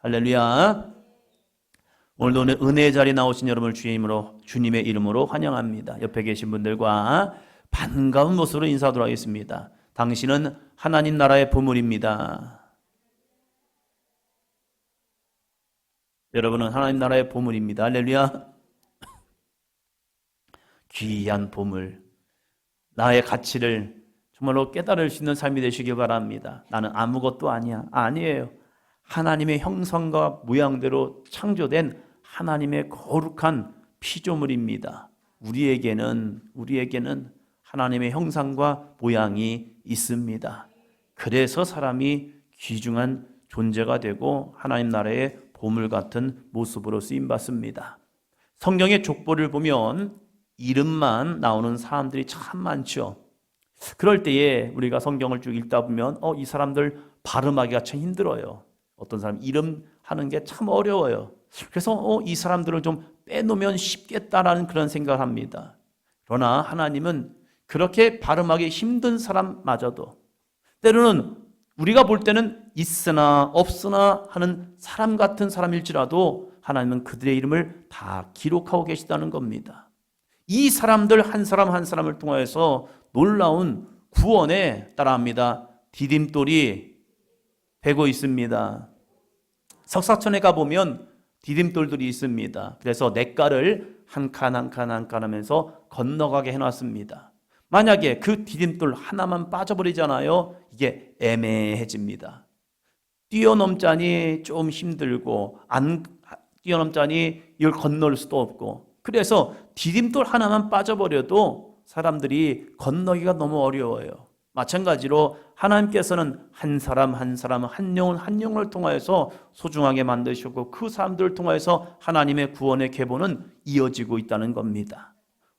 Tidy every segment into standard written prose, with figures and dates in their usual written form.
할렐루야. 오늘도 은혜의 자리에 나오신 여러분을 주님의 이름으로 환영합니다. 옆에 계신 분들과 반가운 모습으로 인사하도록 하겠습니다. 당신은 하나님 나라의 보물입니다. 여러분은 하나님 나라의 보물입니다. 할렐루야. 귀한 보물, 나의 가치를 정말로 깨달을 수 있는 삶이 되시길 바랍니다. 나는 아무것도 아니야. 아니에요. 하나님의 형상과 모양대로 창조된 하나님의 거룩한 피조물입니다. 우리에게는 하나님의 형상과 모양이 있습니다. 그래서 사람이 귀중한 존재가 되고 하나님 나라의 보물 같은 모습으로 쓰임받습니다. 성경의 족보를 보면 이름만 나오는 사람들이 참 많죠. 그럴 때에 우리가 성경을 쭉 읽다 보면 이 사람들 발음하기가 참 힘들어요. 어떤 사람 이름 하는 게 참 어려워요. 그래서 이 사람들을 좀 빼놓으면 쉽겠다라는 그런 생각을 합니다. 그러나 하나님은 그렇게 발음하기 힘든 사람마저도 때로는 우리가 볼 때는 있으나 없으나 하는 사람 같은 사람일지라도 하나님은 그들의 이름을 다 기록하고 계시다는 겁니다. 이 사람들 한 사람 한 사람을 통하여서 놀라운 구원에 따라합니다. 디딤돌이 베고 있습니다. 석사천에 가보면 디딤돌들이 있습니다. 그래서 냇가를 한 칸 한 칸 한 칸 하면서 건너가게 해놨습니다. 만약에 그 디딤돌 하나만 빠져버리잖아요. 이게 애매해집니다. 뛰어넘자니 좀 힘들고 안 뛰어넘자니 이걸 건널 수도 없고, 그래서 디딤돌 하나만 빠져버려도 사람들이 건너기가 너무 어려워요. 마찬가지로 하나님께서는 한 사람 한 사람 한 영을 통하여서 소중하게 만드셨고 그 사람들을 통하여서 하나님의 구원의 계보는 이어지고 있다는 겁니다.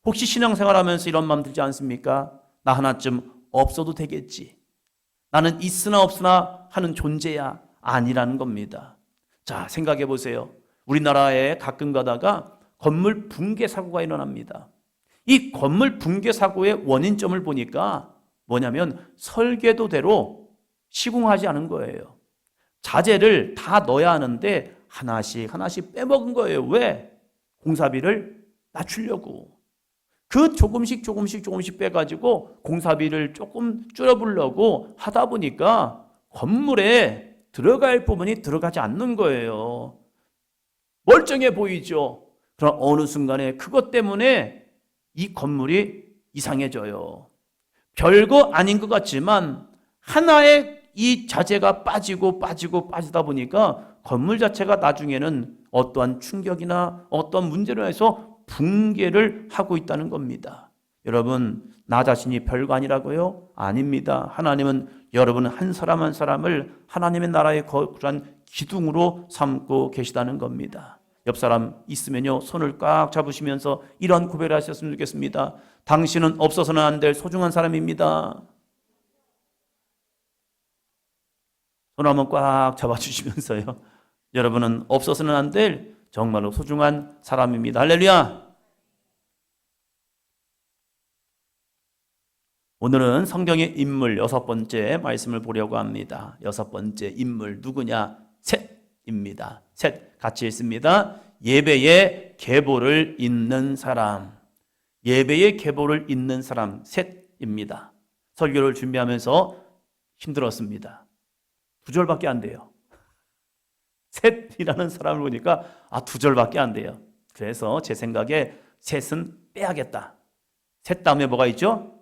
혹시 신앙생활하면서 이런 마음 들지 않습니까? 나 하나쯤 없어도 되겠지. 나는 있으나 없으나 하는 존재야. 아니라는 겁니다. 자, 생각해 보세요. 우리나라에 가끔 가다가 건물 붕괴 사고가 일어납니다. 이 건물 붕괴 사고의 원인점을 보니까 뭐냐면 설계도대로 시공하지 않은 거예요. 자재를 다 넣어야 하는데 하나씩 빼먹은 거예요. 왜? 공사비를 낮추려고. 그 조금씩 빼가지고 공사비를 조금 줄여보려고 하다 보니까 건물에 들어갈 부분이 들어가지 않는 거예요. 멀쩡해 보이죠? 그럼 어느 순간에 그것 때문에 이 건물이 이상해져요. 별거 아닌 것 같지만 하나의 이 자재가 빠지다 보니까 건물 자체가 나중에는 어떠한 충격이나 어떠한 문제로 해서 붕괴를 하고 있다는 겁니다. 여러분, 나 자신이 별거 아니라고요? 아닙니다. 하나님은 여러분 한 사람 한 사람을 하나님의 나라의 거룩한 기둥으로 삼고 계시다는 겁니다. 옆 사람 있으면요, 손을 꽉 잡으시면서 이런 고백을 하셨으면 좋겠습니다. 당신은 없어서는 안 될 소중한 사람입니다. 손 한번 꽉 잡아주시면서요, 여러분은 없어서는 안 될 정말로 소중한 사람입니다. 할렐루야. 오늘은 성경의 인물 6번째 말씀을 보려고 합니다. 6번째 인물 누구냐? 셋입니다. 셋, 같이 읽습니다. 예배의 계보를 잇는 사람. 예배의 계보를 잇는 사람 셋입니다. 설교를 준비하면서 힘들었습니다. 2절밖에 안 돼요. 셋이라는 사람을 보니까 2절밖에 안 돼요. 그래서 제 생각에 셋은 빼야겠다. 셋 다음에 뭐가 있죠?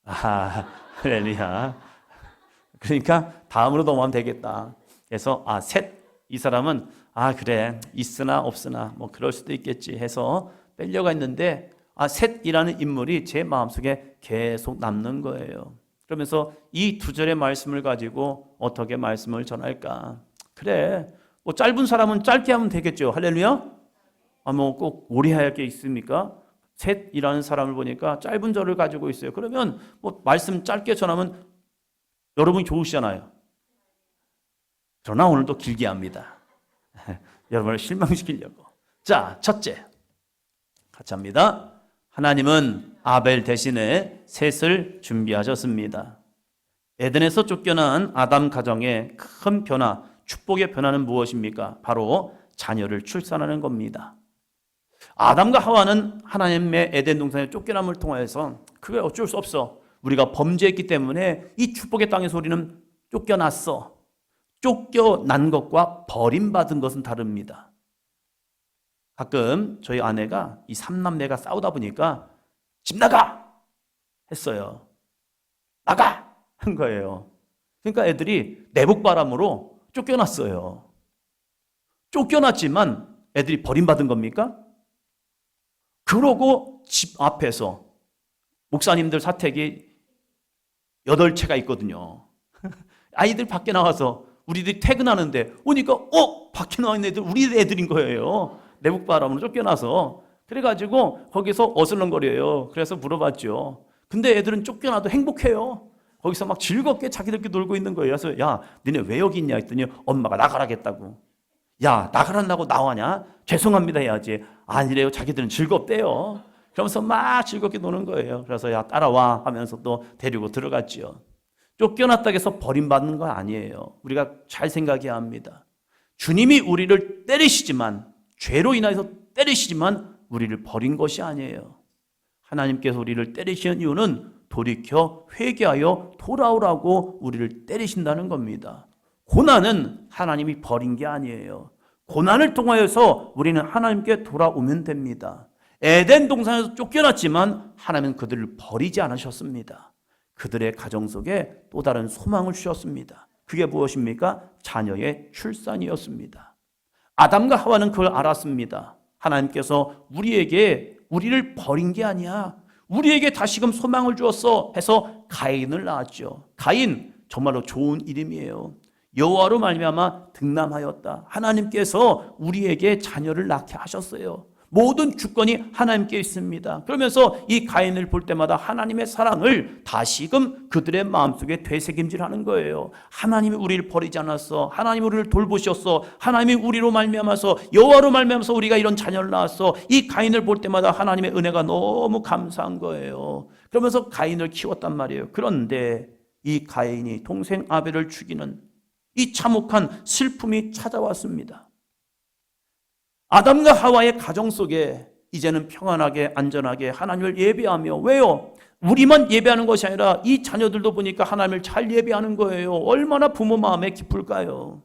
할렐루야. 그러니까 다음으로 넘어가면 되겠다. 그래서 셋, 이 사람은 그래 있으나 없으나 뭐 그럴 수도 있겠지 해서 빼려고 했는데 셋이라는 인물이 제 마음속에 계속 남는 거예요. 그러면서 이 2절의 말씀을 가지고 어떻게 말씀을 전할까? 그래, 뭐 짧은 사람은 짧게 하면 되겠죠. 할렐루야. 뭐 꼭 오래 할 게 있습니까? 셋이라는 사람을 보니까 짧은 절을 가지고 있어요. 그러면 뭐 말씀 짧게 전하면 여러분이 좋으시잖아요. 그러나 오늘도 길게 합니다. 여러분을 실망시키려고. 자, 첫째, 같이 합니다. 하나님은 아벨 대신에 셋을 준비하셨습니다. 에덴에서 쫓겨난 아담 가정에 큰 변화, 축복의 변화는 무엇입니까? 바로 자녀를 출산하는 겁니다. 아담과 하와는 하나님의 에덴 동산의 쫓겨남을 통해서 그게 어쩔 수 없어. 우리가 범죄했기 때문에 이 축복의 땅에서 우리는 쫓겨났어. 쫓겨난 것과 버림받은 것은 다릅니다. 가끔 저희 아내가 이 3남매가 싸우다 보니까 집 나가! 했어요. 나가! 한 거예요. 그러니까 애들이 내복바람으로 쫓겨났어요. 쫓겨났지만 애들이 버림받은 겁니까? 그러고 집 앞에서 목사님들 사택이 8채가 있거든요. 아이들 밖에 나와서 우리들이 퇴근하는데 오니까 밖에 나와 있는 애들 우리 애들인 거예요. 내복바람으로 쫓겨나서. 그래가지고 거기서 어슬렁거려요. 그래서 물어봤죠. 근데 애들은 쫓겨나도 행복해요. 거기서 막 즐겁게 자기들끼리 놀고 있는 거예요. 그래서 야, 니네 왜 여기 있냐 했더니 엄마가 나가라겠다고. 야, 나가란다고 나와냐? 죄송합니다 해야지. 아니래요. 자기들은 즐겁대요. 그러면서 막 즐겁게 노는 거예요. 그래서 야, 따라와 하면서 또 데리고 들어갔죠. 쫓겨났다고 해서 버림받는 거 아니에요. 우리가 잘 생각해야 합니다. 주님이 우리를 때리시지만, 죄로 인해서 때리시지만 우리를 버린 것이 아니에요. 하나님께서 우리를 때리시는 이유는 돌이켜 회개하여 돌아오라고 우리를 때리신다는 겁니다. 고난은 하나님이 버린 게 아니에요. 고난을 통하여서 우리는 하나님께 돌아오면 됩니다. 에덴 동산에서 쫓겨났지만 하나님은 그들을 버리지 않으셨습니다. 그들의 가정 속에 또 다른 소망을 주셨습니다. 그게 무엇입니까? 자녀의 출산이었습니다. 아담과 하와는 그걸 알았습니다. 하나님께서 우리를 버린 게 아니야. 우리에게 다시금 소망을 주었어 해서 가인을 낳았죠. 가인 정말로 좋은 이름이에요. 여호와로 말미암아 등남하였다. 하나님께서 우리에게 자녀를 낳게 하셨어요. 모든 주권이 하나님께 있습니다. 그러면서 이 가인을 볼 때마다 하나님의 사랑을 다시금 그들의 마음속에 되새김질하는 거예요. 하나님이 우리를 버리지 않았어. 하나님이 우리를 돌보셨어. 하나님이 우리로 말미암아서 여호와로 말미암아서 우리가 이런 자녀를 낳았어. 이 가인을 볼 때마다 하나님의 은혜가 너무 감사한 거예요. 그러면서 가인을 키웠단 말이에요. 그런데 이 가인이 동생 아벨을 죽이는 이 참혹한 슬픔이 찾아왔습니다. 아담과 하와의 가정 속에 이제는 평안하게 안전하게 하나님을 예배하며, 왜요? 우리만 예배하는 것이 아니라 이 자녀들도 보니까 하나님을 잘 예배하는 거예요. 얼마나 부모 마음에 기쁠까요?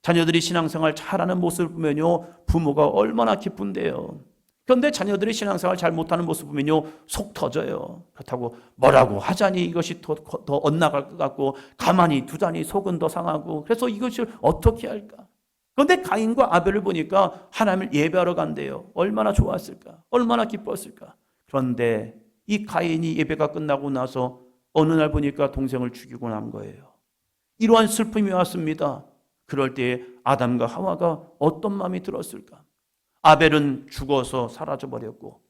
자녀들이 신앙생활 잘하는 모습을 보면요, 부모가 얼마나 기쁜데요. 그런데 자녀들이 신앙생활 잘 못하는 모습을 보면요, 속 터져요. 그렇다고 뭐라고 하자니 이것이 더 엇나갈 것 같고, 가만히 두자니 속은 더 상하고, 그래서 이것을 어떻게 할까? 그런데 가인과 아벨을 보니까 하나님을 예배하러 간대요. 얼마나 좋았을까? 얼마나 기뻤을까? 그런데 이 가인이 예배가 끝나고 나서 어느 날 보니까 동생을 죽이고 난 거예요. 이러한 슬픔이 왔습니다. 그럴 때에 아담과 하와가 어떤 마음이 들었을까? 아벨은 죽어서 사라져버렸고,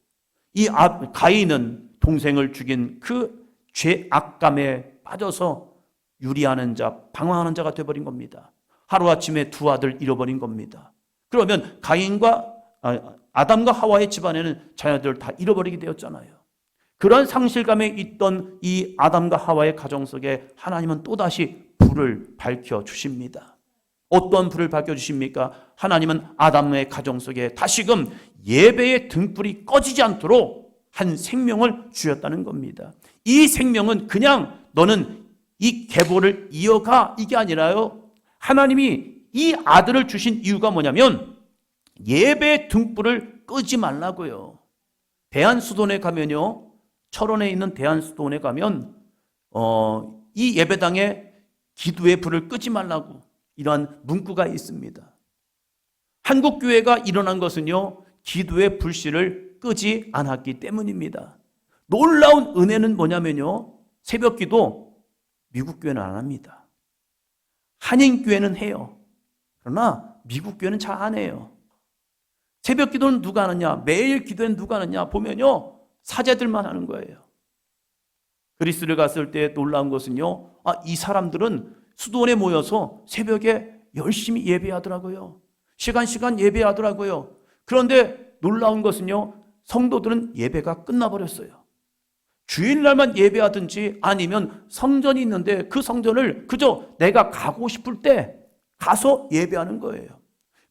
이 가인은 동생을 죽인 그 죄악감에 빠져서 유리하는 자, 방황하는 자가 되어버린 겁니다. 하루아침에 두 아들 잃어버린 겁니다. 그러면 아담과 하와의 집안에는 자녀들 다 잃어버리게 되었잖아요. 그런 상실감에 있던 이 아담과 하와의 가정 속에 하나님은 또다시 불을 밝혀주십니다. 어떤 불을 밝혀주십니까? 하나님은 아담의 가정 속에 다시금 예배의 등불이 꺼지지 않도록 한 생명을 주셨다는 겁니다. 이 생명은 그냥 너는 이 계보를 이어가, 이게 아니라요, 하나님이 이 아들을 주신 이유가 뭐냐면 예배 등불을 끄지 말라고요. 대한수도원에 가면요, 철원에 있는 대한수도원에 가면 이 예배당에 기도의 불을 끄지 말라고 이러한 문구가 있습니다. 한국교회가 일어난 것은요, 기도의 불씨를 끄지 않았기 때문입니다. 놀라운 은혜는 뭐냐면요, 새벽기도 미국 교회는 안 합니다. 한인교회는 해요. 그러나 미국 교회는 잘 안 해요. 새벽 기도는 누가 하느냐? 매일 기도는 누가 하느냐? 보면요, 사제들만 하는 거예요. 그리스를 갔을 때 놀라운 것은요, 이 사람들은 수도원에 모여서 새벽에 열심히 예배하더라고요. 시간 예배하더라고요. 그런데 놀라운 것은요, 성도들은 예배가 끝나버렸어요. 주일날만 예배하든지 아니면 성전이 있는데 그 성전을 그저 내가 가고 싶을 때 가서 예배하는 거예요.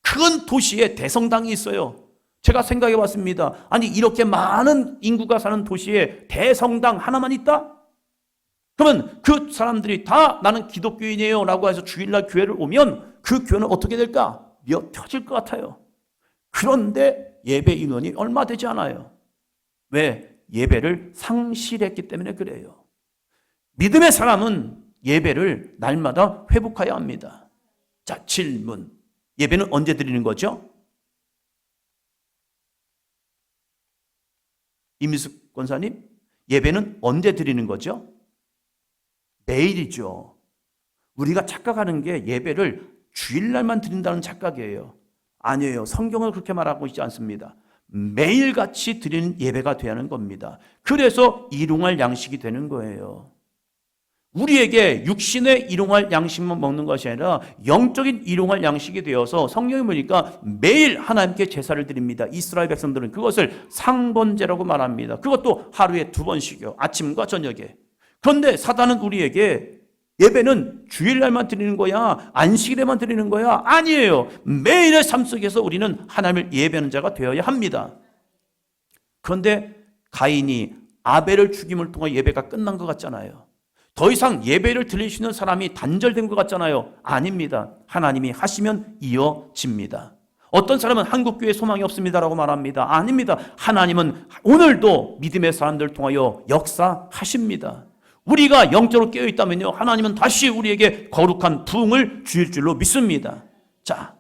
큰 도시에 대성당이 있어요. 제가 생각해 봤습니다. 아니, 이렇게 많은 인구가 사는 도시에 대성당 하나만 있다? 그러면 그 사람들이 다 나는 기독교인이에요 라고 해서 주일날 교회를 오면 그 교회는 어떻게 될까? 미어 터질 것 같아요. 그런데 예배 인원이 얼마 되지 않아요. 왜? 예배를 상실했기 때문에 그래요. 믿음의 사람은 예배를 날마다 회복해야 합니다. 자, 질문. 예배는 언제 드리는 거죠? 임미숙 권사님, 예배는 언제 드리는 거죠? 매일이죠. 우리가 착각하는 게 예배를 주일날만 드린다는 착각이에요. 아니에요. 성경은 그렇게 말하고 있지 않습니다. 매일같이 드리는 예배가 돼야 하는 겁니다. 그래서 일용할 양식이 되는 거예요. 우리에게 육신의 일용할 양식만 먹는 것이 아니라 영적인 일용할 양식이 되어서 성경에 보니까 매일 하나님께 제사를 드립니다. 이스라엘 백성들은 그것을 상번제라고 말합니다. 그것도 하루에 2번씩이요. 아침과 저녁에. 그런데 사단은 우리에게 예배는 주일날만 드리는 거야, 안식일에만 드리는 거야. 아니에요. 매일의 삶 속에서 우리는 하나님을 예배하는 자가 되어야 합니다. 그런데 가인이 아벨을 죽임을 통해 예배가 끝난 것 같잖아요. 더 이상 예배를 드릴 수 있는 사람이 단절된 것 같잖아요. 아닙니다. 하나님이 하시면 이어집니다. 어떤 사람은 한국교회 소망이 없습니다라고 말합니다. 아닙니다. 하나님은 오늘도 믿음의 사람들을 통하여 역사하십니다. 우리가 영적으로 깨어있다면요, 하나님은 다시 우리에게 거룩한 부흥을 주실 줄로 믿습니다. 자,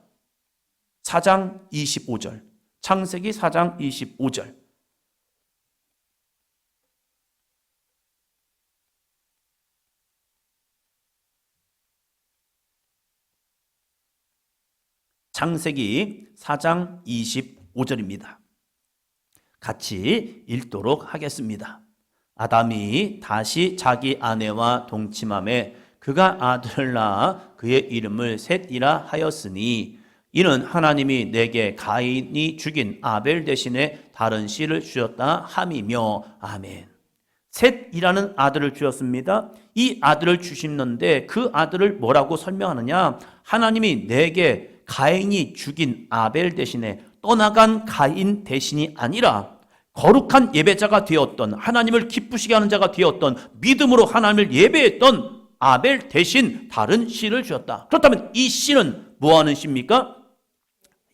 4장 25절. 창세기 4장 25절. 창세기 4장 25절입니다. 같이 읽도록 하겠습니다. 아담이 다시 자기 아내와 동침함에 그가 아들을 낳아 그의 이름을 셋이라 하였으니 이는 하나님이 내게 가인이 죽인 아벨 대신에 다른 씨를 주셨다 함이며. 아멘. 셋이라는 아들을 주었습니다. 이 아들을 주시는데 그 아들을 뭐라고 설명하느냐? 하나님이 내게 가인이 죽인 아벨 대신에 떠나간 가인 대신이 아니라 거룩한 예배자가 되었던, 하나님을 기쁘시게 하는 자가 되었던, 믿음으로 하나님을 예배했던 아벨 대신 다른 씨를 주었다. 그렇다면 이 씨는 뭐하는 씨입니까?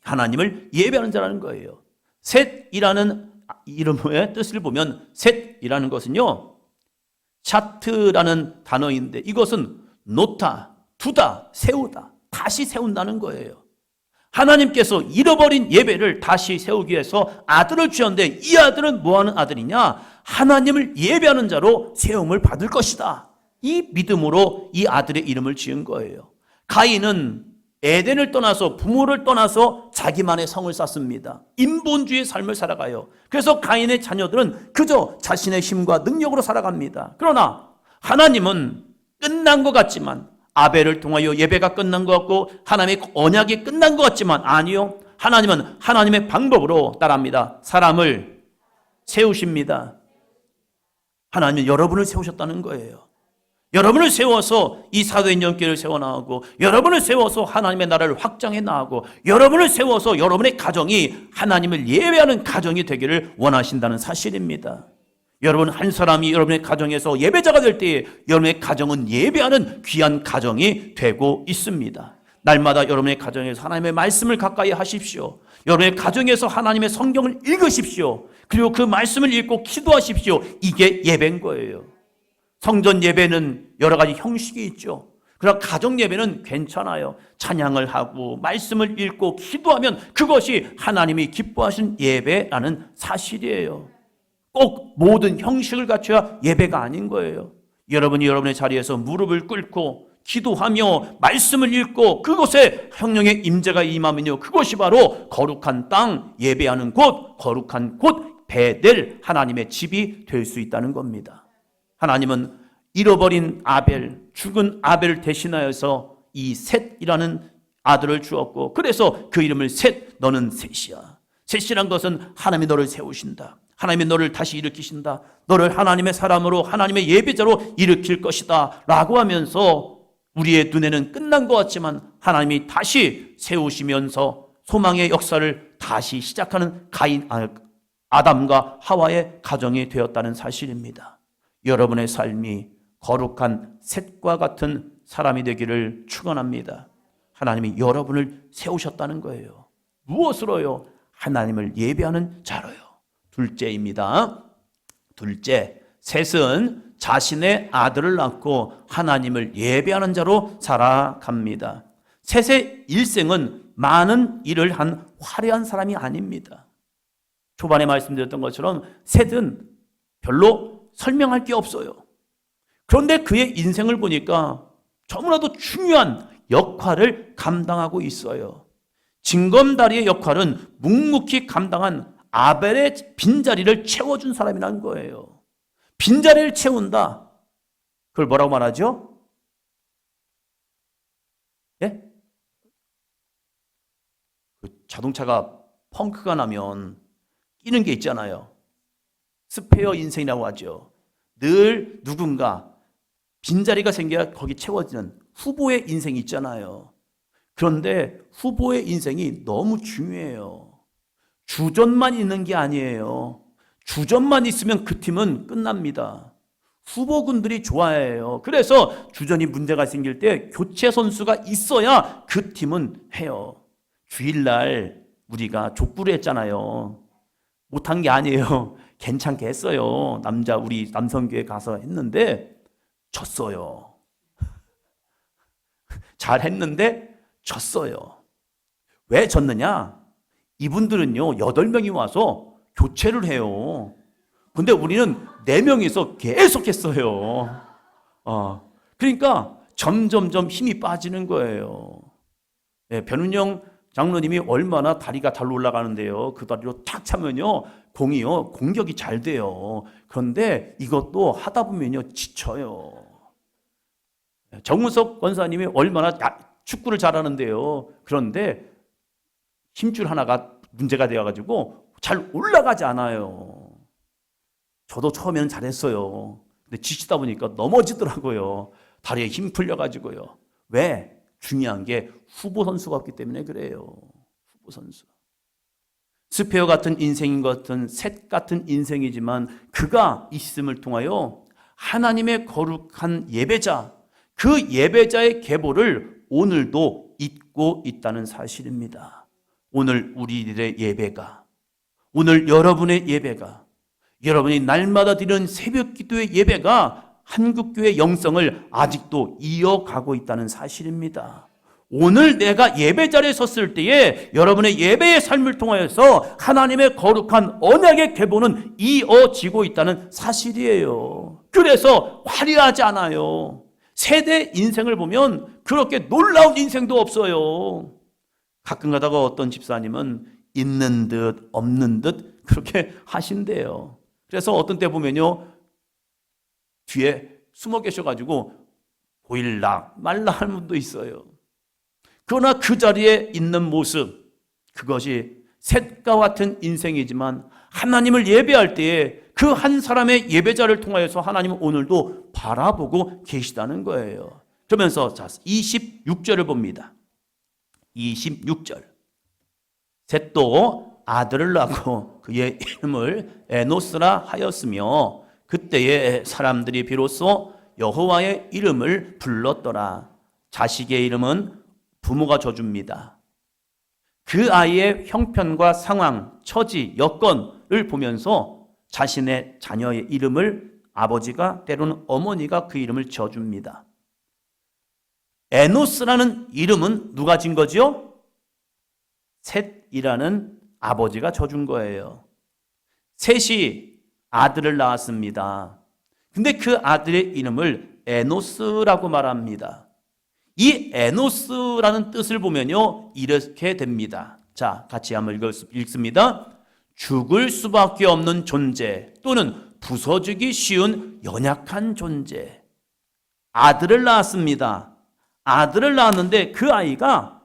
하나님을 예배하는 자라는 거예요. 셋이라는 이름의 뜻을 보면 셋이라는 것은요, 차트라는 단어인데 이것은 놓다, 두다, 세우다, 다시 세운다는 거예요. 하나님께서 잃어버린 예배를 다시 세우기 위해서 아들을 주었는데 이 아들은 뭐하는 아들이냐? 하나님을 예배하는 자로 세움을 받을 것이다. 이 믿음으로 이 아들의 이름을 지은 거예요. 가인은 에덴을 떠나서, 부모를 떠나서 자기만의 성을 쌓습니다. 인본주의 삶을 살아가요. 그래서 가인의 자녀들은 그저 자신의 힘과 능력으로 살아갑니다. 그러나 하나님은 끝난 것 같지만, 아벨을 통하여 예배가 끝난 것 같고 하나님의 언약이 끝난 것 같지만 아니요. 하나님은 하나님의 방법으로 따라합니다. 사람을 세우십니다. 하나님은 여러분을 세우셨다는 거예요. 여러분을 세워서 이 사도행전 교회를 세워나가고, 여러분을 세워서 하나님의 나라를 확장해 나가고, 여러분을 세워서 여러분의 가정이 하나님을 예배하는 가정이 되기를 원하신다는 사실입니다. 여러분 한 사람이 여러분의 가정에서 예배자가 될 때에 여러분의 가정은 예배하는 귀한 가정이 되고 있습니다. 날마다 여러분의 가정에서 하나님의 말씀을 가까이 하십시오. 여러분의 가정에서 하나님의 성경을 읽으십시오. 그리고 그 말씀을 읽고 기도하십시오. 이게 예배인 거예요. 성전 예배는 여러 가지 형식이 있죠. 그러나 가정 예배는 괜찮아요. 찬양을 하고 말씀을 읽고 기도하면 그것이 하나님이 기뻐하신 예배라는 사실이에요. 꼭 모든 형식을 갖춰야 예배가 아닌 거예요. 여러분이 여러분의 자리에서 무릎을 꿇고 기도하며 말씀을 읽고 그곳에 성령의 임재가 임하면요, 그것이 바로 거룩한 땅, 예배하는 곳, 거룩한 곳, 베델, 하나님의 집이 될 수 있다는 겁니다. 하나님은 잃어버린 아벨, 죽은 아벨을 대신하여서 이 셋이라는 아들을 주었고, 그래서 그 이름을 셋, 너는 셋이야. 셋이란 것은 하나님이 너를 세우신다. 하나님이 너를 다시 일으키신다. 너를 하나님의 사람으로, 하나님의 예배자로 일으킬 것이다 라고 하면서 우리의 눈에는 끝난 것 같지만 하나님이 다시 세우시면서 소망의 역사를 다시 시작하는 아담과 하와의 가정이 되었다는 사실입니다. 여러분의 삶이 거룩한 셋과 같은 사람이 되기를 축원합니다. 하나님이 여러분을 세우셨다는 거예요. 무엇으로요? 하나님을 예배하는 자로요. 둘째입니다. 둘째, 셋은 자신의 아들을 낳고 하나님을 예배하는 자로 살아갑니다. 셋의 일생은 많은 일을 한 화려한 사람이 아닙니다. 초반에 말씀드렸던 것처럼 셋은 별로 설명할 게 없어요. 그런데 그의 인생을 보니까 너무나도 중요한 역할을 감당하고 있어요. 징검다리의 역할은 묵묵히 감당한 아벨의 빈자리를 채워준 사람이라는 거예요. 빈자리를 채운다. 그걸 뭐라고 말하죠? 예? 그 자동차가 펑크가 나면 끼는 게 있잖아요. 스페어 인생이라고 하죠. 늘 누군가 빈자리가 생겨야 거기 채워지는 후보의 인생이 있잖아요. 그런데 후보의 인생이 너무 중요해요. 주전만 있는 게 아니에요. 주전만 있으면 그 팀은 끝납니다. 후보군들이 좋아해요. 그래서 주전이 문제가 생길 때 교체 선수가 있어야 그 팀은 해요. 주일날 우리가 족구를 했잖아요. 못한 게 아니에요. 괜찮게 했어요. 우리 남성교회 가서 했는데 졌어요. 잘 했는데 졌어요. 왜 졌느냐? 이분들은요 8명이 와서 교체를 해요. 근데 우리는 4명이서 계속 했어요. 그러니까 점점점 힘이 빠지는 거예요. 네, 변은영 장로님이 얼마나 다리가 잘 올라가는데요. 그 다리로 탁 차면요 공이요 공격이 잘 돼요. 그런데 이것도 하다 보면요 지쳐요. 정우석 권사님이 얼마나 축구를 잘하는데요. 그런데 힘줄 하나가 문제가 되어가지고 잘 올라가지 않아요. 저도 처음에는 잘했어요. 근데 지치다 보니까 넘어지더라고요. 다리에 힘 풀려가지고요. 왜? 중요한 게 후보 선수가 없기 때문에 그래요. 후보 선수. 스페어 같은 인생인 것 같은 셋 같은 인생이지만 그가 있음을 통하여 하나님의 거룩한 예배자, 그 예배자의 계보를 오늘도 잇고 있다는 사실입니다. 오늘 우리들의 예배가, 오늘 여러분의 예배가, 여러분이 날마다 드리는 새벽 기도의 예배가 한국교회 영성을 아직도 이어가고 있다는 사실입니다. 오늘 내가 예배 자리에 섰을 때에 여러분의 예배의 삶을 통하여서 하나님의 거룩한 언약의 계보는 이어지고 있다는 사실이에요. 그래서 화려하지 않아요. 세대 인생을 보면 그렇게 놀라운 인생도 없어요. 가끔 가다가 어떤 집사님은 있는 듯 없는 듯 그렇게 하신대요. 그래서 어떤 때 보면요 뒤에 숨어 계셔가지고 보일락 말락 할 분도 있어요. 그러나 그 자리에 있는 모습, 그것이 셋과 같은 인생이지만 하나님을 예배할 때에 그 한 사람의 예배자를 통하여서 하나님은 오늘도 바라보고 계시다는 거예요. 그러면서 26절을 봅니다. 26절. 셋도 아들을 낳고 그의 이름을 에노스라 하였으며 그때의 사람들이 비로소 여호와의 이름을 불렀더라. 자식의 이름은 부모가 져줍니다. 그 아이의 형편과 상황, 처지, 여건을 보면서 자신의 자녀의 이름을 아버지가 때로는 어머니가 그 이름을 지어줍니다. 에노스라는 이름은 누가 진 거죠? 셋이라는 아버지가 져준 거예요. 셋이 아들을 낳았습니다. 근데 그 아들의 이름을 에노스라고 말합니다. 이 에노스라는 뜻을 보면요 이렇게 됩니다. 자, 같이 한번 읽습니다. 죽을 수밖에 없는 존재 또는 부서지기 쉬운 연약한 존재. 아들을 낳았습니다. 아들을 낳았는데 그 아이가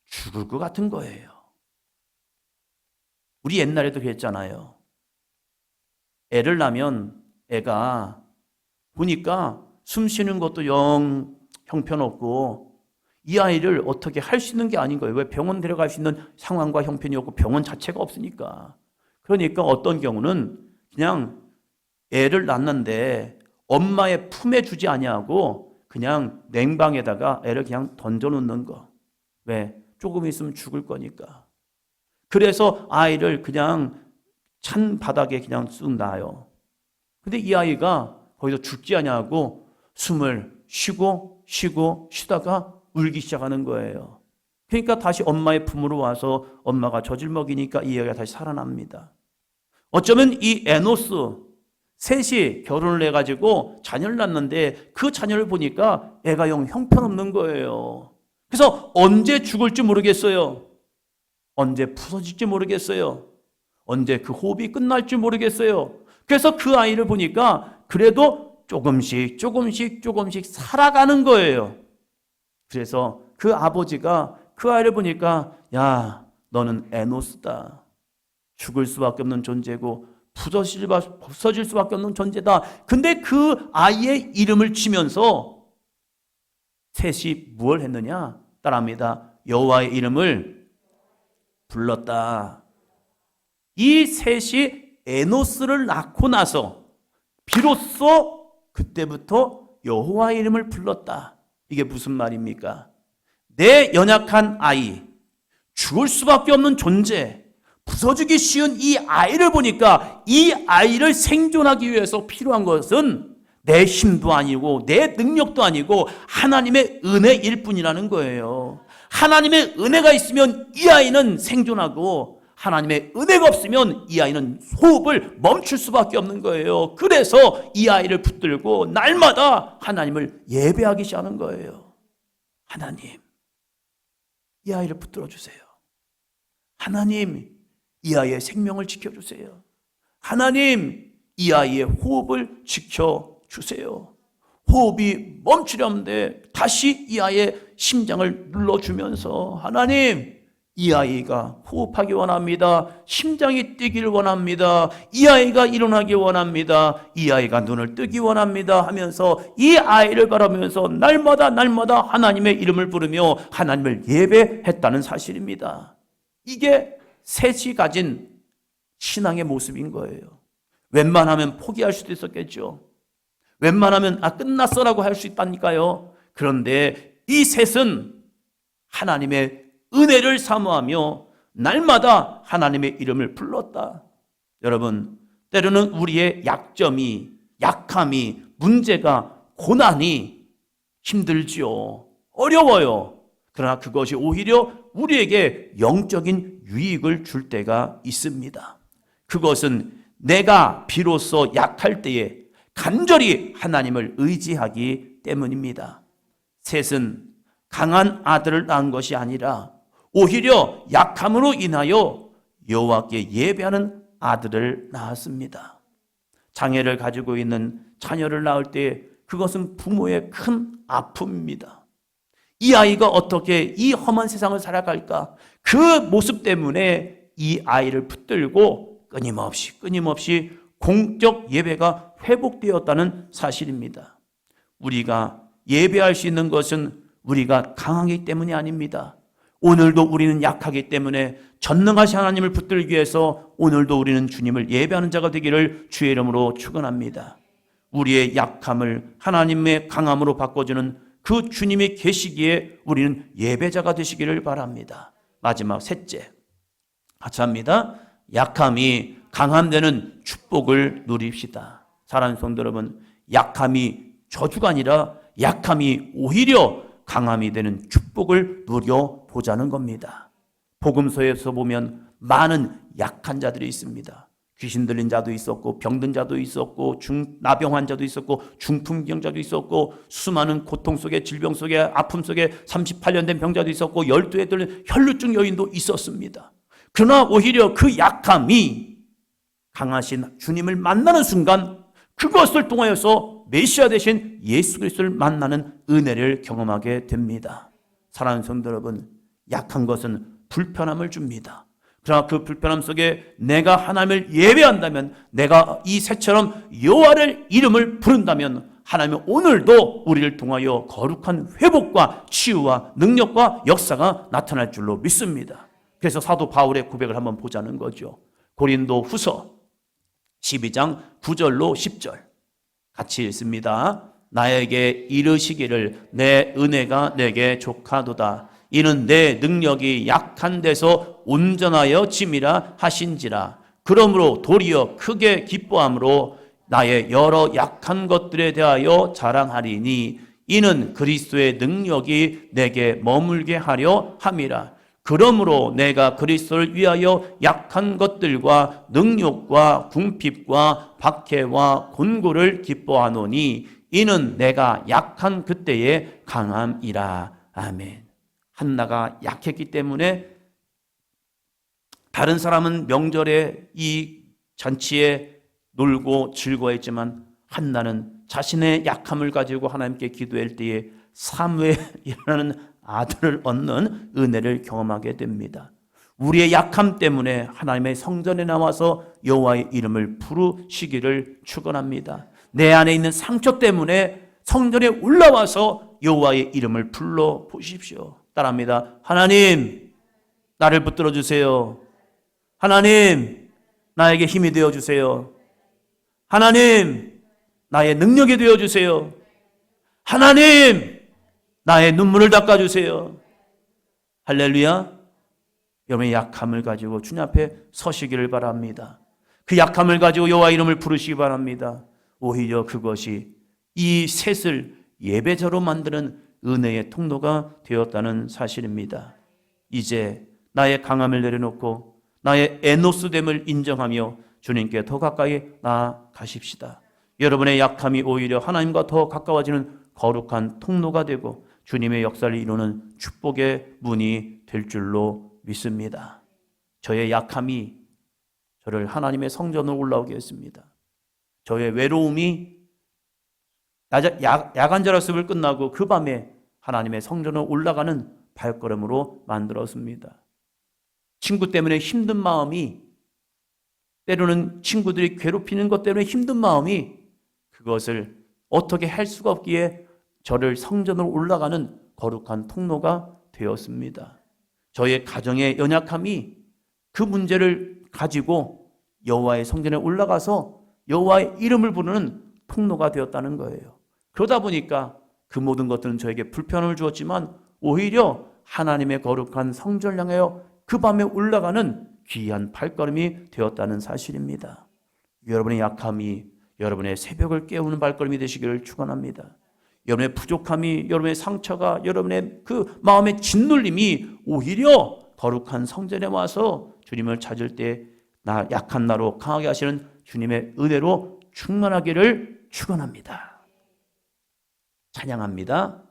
죽을 것 같은 거예요. 우리 옛날에도 그랬잖아요. 애를 낳으면 애가 보니까 숨 쉬는 것도 영 형편없고 이 아이를 어떻게 할 수 있는 게 아닌 거예요. 왜? 병원 데려갈 수 있는 상황과 형편이 없고 병원 자체가 없으니까. 그러니까 어떤 경우는 그냥 애를 낳는데 엄마의 품에 주지 아니하고 그냥 냉방에다가 애를 그냥 던져놓는 거. 왜? 조금 있으면 죽을 거니까. 그래서 아이를 그냥 찬 바닥에 그냥 쑥 놔요. 근데 이 아이가 거기서 죽지 아니하고 숨을 쉬다가 울기 시작하는 거예요. 그러니까 다시 엄마의 품으로 와서 엄마가 젖을 먹이니까 이 아이가 다시 살아납니다. 어쩌면 이 에노스 셋이 결혼을 해가지고 자녀를 낳는데 그 자녀를 보니까 애가 영 형편없는 거예요. 그래서 언제 죽을지 모르겠어요. 언제 부서질지 모르겠어요. 언제 그 호흡이 끝날지 모르겠어요. 그래서 그 아이를 보니까 그래도 조금씩 살아가는 거예요. 그래서 그 아버지가 그 아이를 보니까 야, 너는 에노스다. 죽을 수밖에 없는 존재고 부서질 수밖에 없는 존재다. 근데 그 아이의 이름을 치면서 셋이 무엇을 했느냐? 따라합니다. 여호와의 이름을 불렀다. 이 셋이 에노스를 낳고 나서 비로소 그때부터 여호와의 이름을 불렀다. 이게 무슨 말입니까? 내 연약한 아이, 죽을 수밖에 없는 존재, 부서지기 쉬운 이 아이를 보니까 이 아이를 생존하기 위해서 필요한 것은 내 힘도 아니고 내 능력도 아니고 하나님의 은혜일 뿐이라는 거예요. 하나님의 은혜가 있으면 이 아이는 생존하고 하나님의 은혜가 없으면 이 아이는 호흡을 멈출 수밖에 없는 거예요. 그래서 이 아이를 붙들고 날마다 하나님을 예배하기 시작하는 거예요. 하나님, 이 아이를 붙들어 주세요. 하나님, 이 아이의 생명을 지켜주세요. 하나님, 이 아이의 호흡을 지켜주세요. 호흡이 멈추려는데 다시 이 아이의 심장을 눌러주면서 하나님, 이 아이가 호흡하기 원합니다. 심장이 뛰기를 원합니다. 이 아이가 일어나기 원합니다. 이 아이가 눈을 뜨기 원합니다 하면서 이 아이를 바라보면서 날마다 하나님의 이름을 부르며 하나님을 예배했다는 사실입니다. 이게 셋이 가진 신앙의 모습인 거예요. 웬만하면 포기할 수도 있었겠죠. 웬만하면 끝났어라고 할 수 있다니까요. 그런데 이 셋은 하나님의 은혜를 사모하며 날마다 하나님의 이름을 불렀다. 여러분, 때로는 우리의 약함이, 문제가, 고난이 힘들지요. 어려워요. 그러나 그것이 오히려 우리에게 영적인 유익을 줄 때가 있습니다. 그것은 내가 비로소 약할 때에 간절히 하나님을 의지하기 때문입니다. 셋은 강한 아들을 낳은 것이 아니라 오히려 약함으로 인하여 여호와께 예배하는 아들을 낳았습니다. 장애를 가지고 있는 자녀를 낳을 때 그것은 부모의 큰 아픔입니다. 이 아이가 어떻게 이 험한 세상을 살아갈까? 그 모습 때문에 이 아이를 붙들고 끊임없이 공적 예배가 회복되었다는 사실입니다. 우리가 예배할 수 있는 것은 우리가 강하기 때문이 아닙니다. 오늘도 우리는 약하기 때문에 전능하신 하나님을 붙들기 위해서 오늘도 우리는 주님을 예배하는 자가 되기를 주의 이름으로 축원합니다. 우리의 약함을 하나님의 강함으로 바꿔주는 그 주님이 계시기에 우리는 예배자가 되시기를 바랍니다. 마지막 셋째, 같이 합니다. 약함이 강함 되는 축복을 누립시다. 사랑하는 성도 여러분, 약함이 저주가 아니라 약함이 오히려 강함이 되는 축복을 누려보자는 겁니다. 복음서에서 보면 많은 약한 자들이 있습니다. 귀신 들린 자도 있었고 병든 자도 있었고 나병 환자도 있었고 중풍병자도 있었고 수많은 고통 속에 질병 속에 아픔 속에 38년 된 병자도 있었고 12해 들린 혈루증 여인도 있었습니다. 그러나 오히려 그 약함이 강하신 주님을 만나는 순간 그것을 통하여서 메시아 되신 예수 그리스도를 만나는 은혜를 경험하게 됩니다. 사랑하는 성도 여러분, 약한 것은 불편함을 줍니다. 그러나 그 불편함 속에 내가 하나님을 예배한다면, 내가 이 새처럼 여호와를 이름을 부른다면 하나님은 오늘도 우리를 통하여 거룩한 회복과 치유와 능력과 역사가 나타날 줄로 믿습니다. 그래서 사도 바울의 고백을 한번 보자는 거죠. 고린도 후서 12장 9절로 10절 같이 읽습니다. 나에게 이르시기를 내 은혜가 내게 족하도다. 이는 내 능력이 약한 데서 온전하여 짐이라 하신지라. 그러므로 도리어 크게 기뻐함으로 나의 여러 약한 것들에 대하여 자랑하리니 이는 그리스도의 능력이 내게 머물게 하려 함이라. 그러므로 내가 그리스도를 위하여 약한 것들과 능욕과 궁핍과 박해와 곤고를 기뻐하노니 이는 내가 약한 그때의 강함이라. 아멘. 한나가 약했기 때문에 다른 사람은 명절에 이 잔치에 놀고 즐거워했지만 한나는 자신의 약함을 가지고 하나님께 기도할 때에 사무엘이라는 아들을 얻는 은혜를 경험하게 됩니다. 우리의 약함 때문에 하나님의 성전에 나와서 여호와의 이름을 부르시기를 축원합니다. 내 안에 있는 상처 때문에 성전에 올라와서 여호와의 이름을 불러 보십시오. 따라합니다. 하나님, 나를 붙들어 주세요. 하나님, 나에게 힘이 되어 주세요. 하나님, 나의 능력이 되어 주세요. 하나님, 나의 눈물을 닦아주세요. 할렐루야. 여러분의 약함을 가지고 주님 앞에 서시기를 바랍니다. 그 약함을 가지고 여호와 이름을 부르시기 바랍니다. 오히려 그것이 이 셋을 예배자로 만드는 은혜의 통로가 되었다는 사실입니다. 이제 나의 강함을 내려놓고 나의 에노스됨을 인정하며 주님께 더 가까이 나아가십시다. 여러분의 약함이 오히려 하나님과 더 가까워지는 거룩한 통로가 되고 주님의 역사를 이루는 축복의 문이 될 줄로 믿습니다. 저의 약함이 저를 하나님의 성전으로 올라오게 했습니다. 저의 외로움이 야간 자락습을 끝나고 그 밤에 하나님의 성전으로 올라가는 발걸음으로 만들었습니다. 친구 때문에 힘든 마음이, 때로는 친구들이 괴롭히는 것 때문에 힘든 마음이, 그것을 어떻게 할 수가 없기에 저를 성전으로 올라가는 거룩한 통로가 되었습니다. 저의 가정의 연약함이 그 문제를 가지고 여호와의 성전에 올라가서 여호와의 이름을 부르는 통로가 되었다는 거예요. 그러다 보니까 그 모든 것들은 저에게 불편함을 주었지만 오히려 하나님의 거룩한 성전을 향하여 그 밤에 올라가는 귀한 발걸음이 되었다는 사실입니다. 여러분의 약함이 여러분의 새벽을 깨우는 발걸음이 되시기를 축원합니다. 여러분의 부족함이, 여러분의 상처가, 여러분의 그 마음의 짓눌림이 오히려 거룩한 성전에 와서 주님을 찾을 때 나 약한 나로 강하게 하시는 주님의 은혜로 충만하기를 축원합니다. 찬양합니다.